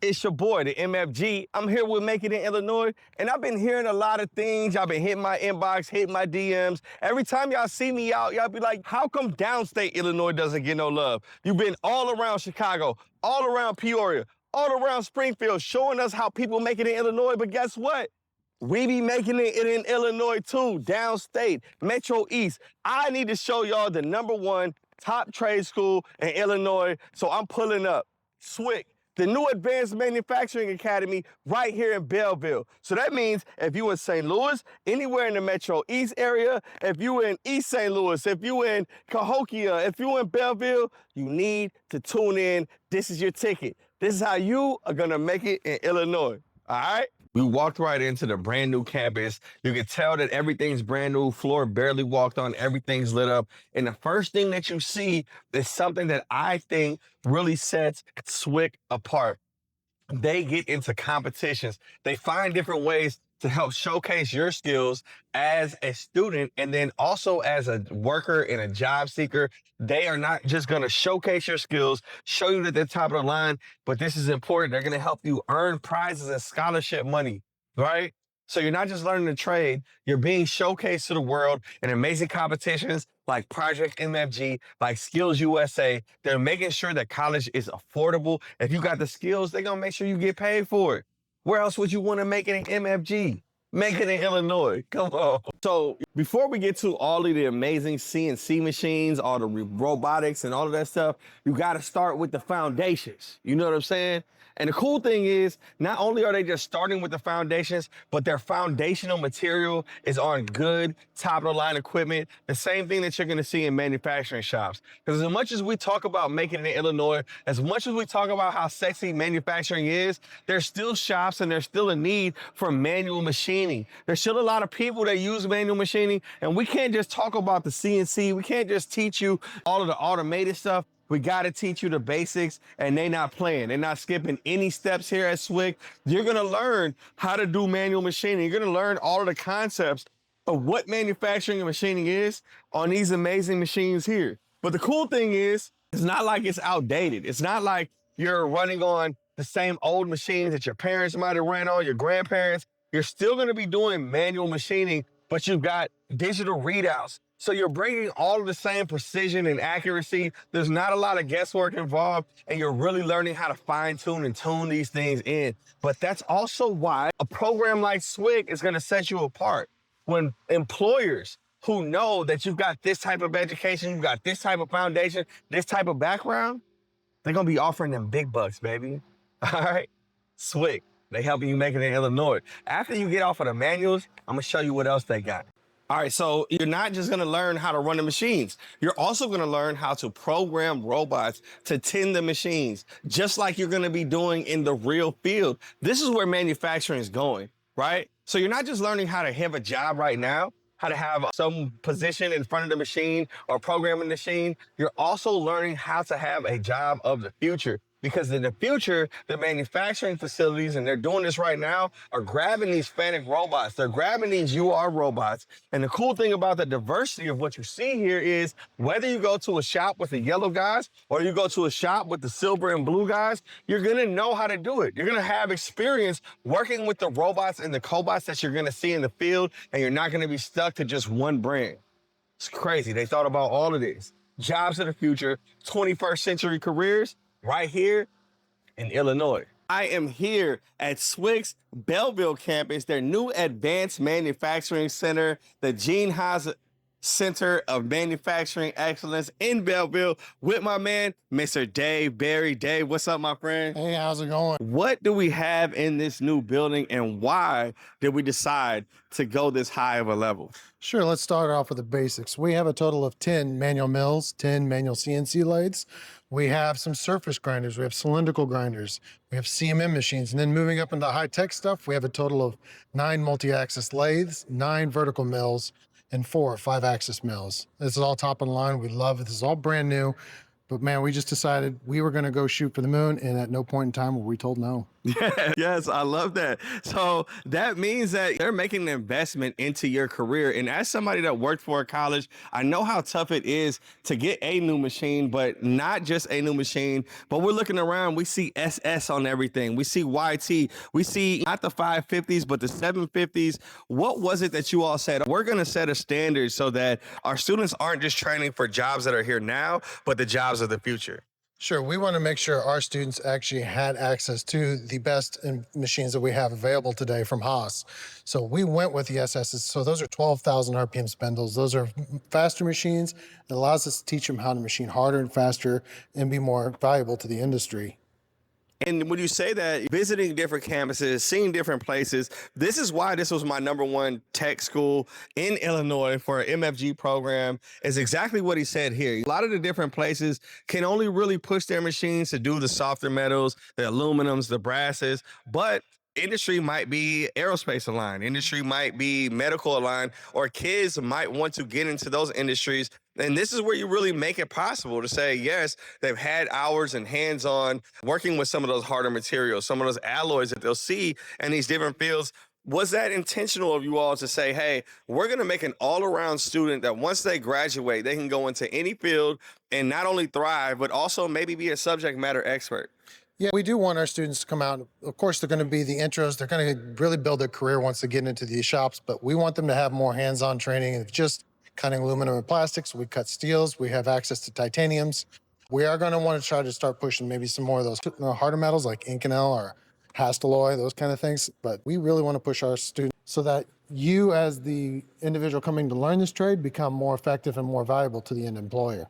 It's your boy, the MFG. I'm here with Make It in Illinois, and I've been hearing a lot of things. Y'all been hitting my inbox, hitting my DMs. Every time y'all see me out, y'all be like, how come downstate Illinois doesn't get no love? You've been all around Chicago, all around Peoria, all around Springfield, showing us how people make it in Illinois, but guess what? We be making it in Illinois too, downstate, Metro East. I need to show y'all the #1 top trade school in Illinois, so I'm pulling up SWIC, the new Advanced Manufacturing Academy right here in Belleville. So that means if you in St. Louis, anywhere in the Metro East area, if you in East St. Louis, if you in Cahokia, if you in Belleville, you need to tune in. This is your ticket. This is how you are gonna make it in Illinois, all right? We walked right into the brand new campus. You can tell that everything's brand new, floor barely walked on, everything's lit up. And the first thing that you see is something that I think really sets SWIC apart. They get into competitions. They find different ways to help showcase your skills as a student and then also as a worker and a job seeker. They are not just gonna showcase your skills, show you that they're top of the line, but this is important. They're gonna help you earn prizes and scholarship money, right? So you're not just learning the trade, you're being showcased to the world in amazing competitions like Project MFG, like Skills USA. They're making sure that college is affordable. If you got the skills, they're gonna make sure you get paid for it. Where else would you want to make it in MFG? Make it in Illinois, come on. So before we get to all of the amazing CNC machines, all the robotics and all of that stuff, you gotta start with the foundations. You know what I'm saying? And the cool thing is, not only are they just starting with the foundations, but their foundational material is on good, top-of-the-line equipment, the same thing that you're gonna see in manufacturing shops. Because as much as we talk about making it in Illinois, as much as we talk about how sexy manufacturing is, there's still shops and there's still a need for manual machining. There's still a lot of people that use manual machining, and we can't just talk about the CNC. We can't just teach you all of the automated stuff. We gotta teach you the basics, and they not playing. They're not skipping any steps here at SWIC. You're gonna learn how to do manual machining. You're gonna learn all of the concepts of what manufacturing and machining is on these amazing machines here. But the cool thing is, it's not like it's outdated. It's not like you're running on the same old machines that your parents might have ran on, your grandparents. You're still gonna be doing manual machining, but you've got digital readouts. So you're bringing all of the same precision and accuracy. There's not a lot of guesswork involved, and you're really learning how to fine tune and tune these things in. But that's also why a program like SWIC is gonna set you apart. When employers who know that you've got this type of education, you've got this type of foundation, this type of background, they're gonna be offering them big bucks, baby. All right, SWIC, they helping you make it in Illinois. After you get off of the manuals, I'm gonna show you what else they got. All right, so you're not just gonna learn how to run the machines. You're also gonna learn how to program robots to tend the machines, just like you're gonna be doing in the real field. This is where manufacturing is going, right? So you're not just learning how to have a job right now, how to have some position in front of the machine or programming the machine. You're also learning how to have a job of the future. Because in the future, the manufacturing facilities, and they're doing this right now, are grabbing these Fanuc robots. They're grabbing these UR robots. And the cool thing about the diversity of what you see here is whether you go to a shop with the yellow guys or you go to a shop with the silver and blue guys, you're gonna know how to do it. You're gonna have experience working with the robots and the cobots that you're gonna see in the field, and you're not gonna be stuck to just one brand. It's crazy. They thought about all of this. Jobs of the future, 21st century careers, right here in Illinois. I am here at SWIC's Belleville campus, their new Advanced Manufacturing Center, the HAAS Center of Manufacturing Excellence in Belleville, with my man, Mr. Dave Berry. Dave, what's up, my friend? Hey, how's it going? What do we have in this new building, and why did we decide to go this high of a level? Sure, let's start off with the basics. We have a total of 10 manual mills, 10 manual CNC lathes. We have some surface grinders, we have cylindrical grinders, we have CMM machines, and then moving up into high-tech stuff, we have a total of 9 multi-axis lathes, 9 vertical mills, and 4 5-axis mills. This is all top of the line. We love it. This is all brand new. But man, we just decided we were going to go shoot for the moon, and at no point in time were we told no. Yes, I love that. So that means that they're making an investment into your career. And as somebody that worked for a college, I know how tough it is to get a new machine, but not just a new machine. But we're looking around, we see SS on everything. We see YT. We see not the 550s, but the 750s. What was it that you all said? We're going to set a standard so that our students aren't just training for jobs that are here now, but the jobs of the future. Sure, we want to make sure our students actually had access to the best machines that we have available today from HAAS. So we went with the SSs. So those are 12,000 RPM spindles. Those are faster machines. It allows us to teach them how to machine harder and faster and be more valuable to the industry. And when you say that, visiting different campuses, seeing different places, this is why this was my #1 tech school in Illinois for an MFG program, is exactly what he said here. A lot of the different places can only really push their machines to do the softer metals, the aluminums, the brasses, but industry might be aerospace aligned, industry might be medical aligned, or kids might want to get into those industries. And this is where you really make it possible to say, yes, they've had hours and hands-on working with some of those harder materials, some of those alloys that they'll see in these different fields. Was that intentional of you all to say, hey, we're going to make an all-around student that once they graduate, they can go into any field and not only thrive, but also maybe be a subject matter expert? Yeah, we do want our students to come out. Of course, they're going to be the intros. They're going to really build their career once they get into these shops, but we want them to have more hands-on training of just cutting aluminum and plastics. We cut steels. We have access to titaniums. We are going to want to try to start pushing maybe some more of those harder metals like Inconel or Hastelloy, those kind of things. But we really want to push our students so that you, as the individual coming to learn this trade, become more effective and more valuable to the end employer.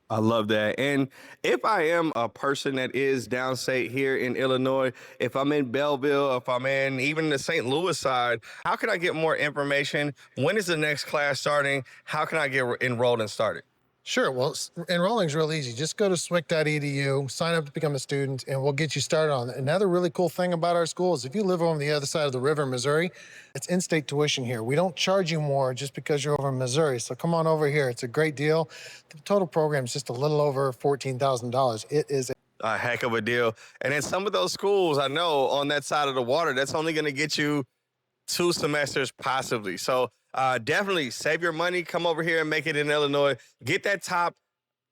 I love that. And if I am a person that is downstate here in Illinois, if I'm in Belleville, if I'm in even the St. Louis side, how can I get more information? When is the next class starting? How can I get enrolled and started? Sure. Well, enrolling is real easy. Just go to SWIC.edu, sign up to become a student, and we'll get you started on it. Another really cool thing about our school is if you live on the other side of the river in Missouri, it's in-state tuition here. We don't charge you more just because you're over in Missouri. So come on over here. It's a great deal. The total program is just a little over $14,000. It is A heck of a deal. And in some of those schools, I know on that side of the water, that's only going to get you 2 semesters possibly. So definitely save your money, come over here and make it in Illinois. Get that top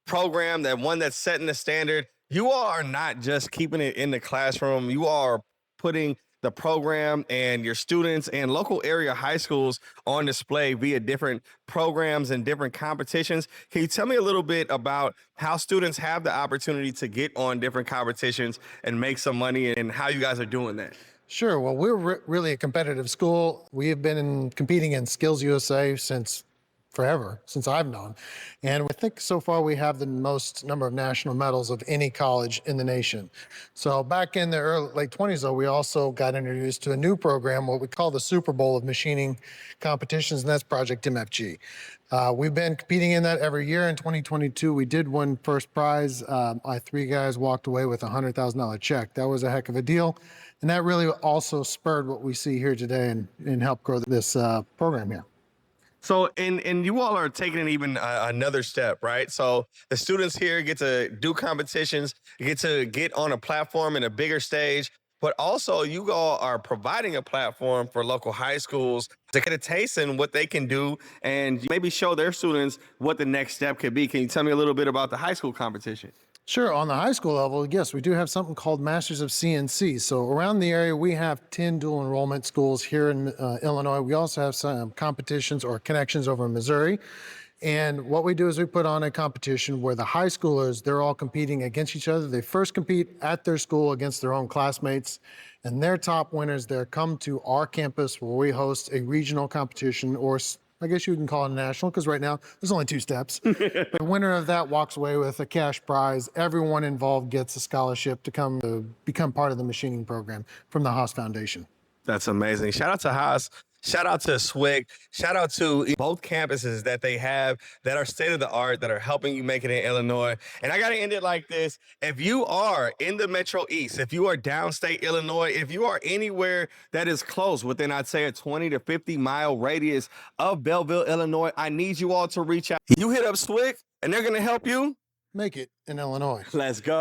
program, that one that's setting the standard. You all are not just keeping it in the classroom. You are putting the program and your students and local area high schools on display via different programs and different competitions. Can you tell me a little bit about how students have the opportunity to get on different competitions and make some money and how you guys are doing that? Sure. Well, we're really a competitive school. We have been competing in Skills USA since forever, since I've known. And I think so far we have the most number of national medals of any college in the nation. So back in the late 20s, though, we also got introduced to a new program, what we call the Super Bowl of machining competitions, and that's Project MFG. We've been competing in that every year. In 2022, we did win first prize. 3 guys walked away with a $100,000 check. That was a heck of a deal. And that really also spurred what we see here today and helped grow this program here. So, and you all are taking it even another step, right? So the students here get to do competitions, get to get on a platform in a bigger stage, but also you all are providing a platform for local high schools to get a taste in what they can do and maybe show their students what the next step could be. Can you tell me a little bit about the high school competition? Sure. On the high school level, yes, we do have something called Masters of CNC. So around the area, we have 10 dual enrollment schools here in Illinois. We also have some competitions or connections over in Missouri. And what we do is we put on a competition where the high schoolers, they're all competing against each other. They first compete at their school against their own classmates. And their top winners there come to our campus where we host a regional competition, or I guess you can call it a national, because right now there's only 2 steps. The winner of that walks away with a cash prize. Everyone involved gets a scholarship to become part of the machining program from the HAAS Foundation. That's amazing. Shout out to HAAS. Shout out to SWIC. Shout out to both campuses that they have that are state of the art, that are helping you make it in Illinois. And I got to end it like this. If you are in the Metro East, if you are downstate Illinois, if you are anywhere that is close within, I'd say, a 20 to 50 mile radius of Belleville, Illinois, I need you all to reach out. You hit up SWIC and they're going to help you Make it in Illinois. Let's go.